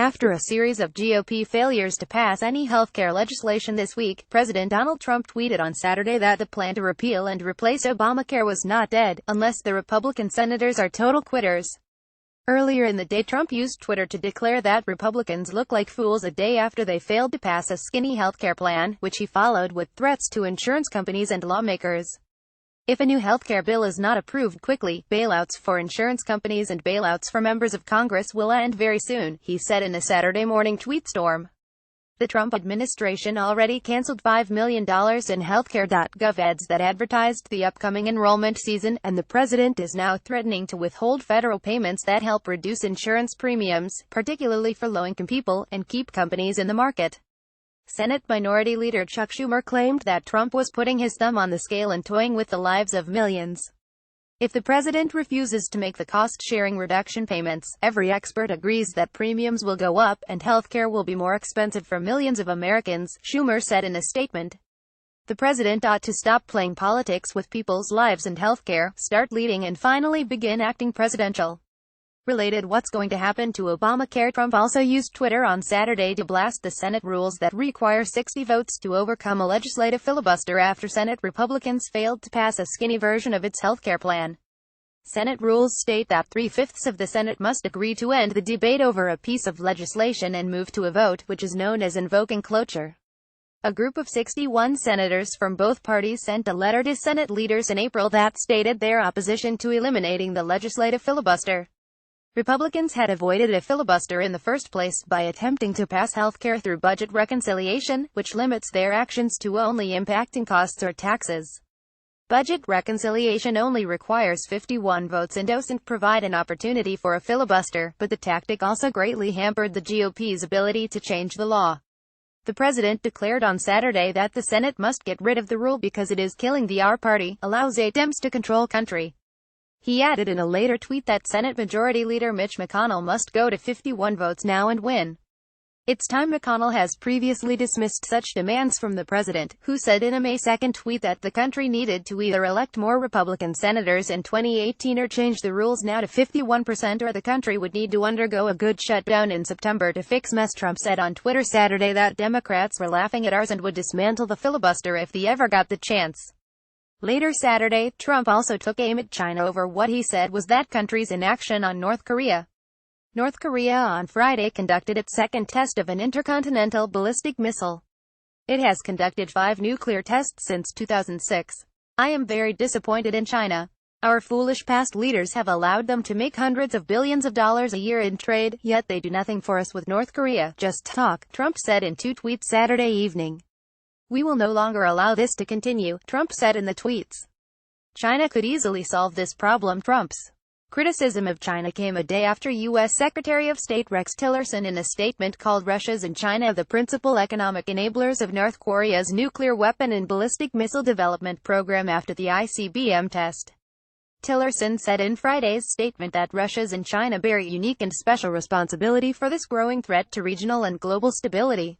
After a series of GOP failures to pass any healthcare legislation this week, President Donald Trump tweeted on Saturday that the plan to repeal and replace Obamacare was not dead, unless the Republican senators are total quitters. Earlier in the day, Trump used Twitter to declare that Republicans look like fools a day after they failed to pass a skinny healthcare plan, which he followed with threats to insurance companies and lawmakers. If a new healthcare bill is not approved quickly, bailouts for insurance companies and bailouts for members of Congress will end very soon, he said in a Saturday morning tweet storm. The Trump administration already canceled $5 million in healthcare.gov ads that advertised the upcoming enrollment season, and the president is now threatening to withhold federal payments that help reduce insurance premiums, particularly for low-income people, and keep companies in the market. Senate Minority Leader Chuck Schumer claimed that Trump was putting his thumb on the scale and toying with the lives of millions. If the president refuses to make the cost-sharing reduction payments, every expert agrees that premiums will go up, and healthcare will be more expensive for millions of Americans, Schumer said in a statement. The president ought to stop playing politics with people's lives and healthcare, start leading and finally begin acting presidential. Related: what's going to happen to Obamacare? Trump also used Twitter on Saturday to blast the Senate rules that require 60 votes to overcome a legislative filibuster after Senate Republicans failed to pass a skinny version of its healthcare plan. Senate rules state that 3/5 of the Senate must agree to end the debate over a piece of legislation and move to a vote, which is known as invoking cloture. A group of 61 senators from both parties sent a letter to Senate leaders in April that stated their opposition to eliminating the legislative filibuster. Republicans had avoided a filibuster in the first place by attempting to pass health care through budget reconciliation, which limits their actions to only impacting costs or taxes. Budget reconciliation only requires 51 votes and doesn't provide an opportunity for a filibuster, but the tactic also greatly hampered the GOP's ability to change the law. The president declared on Saturday that the Senate must get rid of the rule because it is killing the R party, allows Dems to control country. He added in a later tweet that Senate Majority Leader Mitch McConnell must go to 51 votes now and win. It's time. McConnell has previously dismissed such demands from the president, who said in a May 2 tweet that the country needed to either elect more Republican senators in 2018 or change the rules now to 51% or the country would need to undergo a good shutdown in September to fix mess. Trump said on Twitter Saturday that Democrats were laughing at ours and would dismantle the filibuster if they ever got the chance. Later Saturday, Trump also took aim at China over what he said was that country's inaction on North Korea. North Korea on Friday conducted its second test of an intercontinental ballistic missile. It has conducted 5 nuclear tests since 2006. I am very disappointed in China. Our foolish past leaders have allowed them to make hundreds of billions of dollars a year in trade, yet they do nothing for us with North Korea, just talk, Trump said in 2 tweets Saturday evening. We will no longer allow this to continue, Trump said in the tweets. China could easily solve this problem. Trump's criticism of China came a day after U.S. Secretary of State Rex Tillerson in a statement called Russia's and China the principal economic enablers of North Korea's nuclear weapon and ballistic missile development program after the ICBM test. Tillerson said in Friday's statement that Russia's and China bear unique and special responsibility for this growing threat to regional and global stability.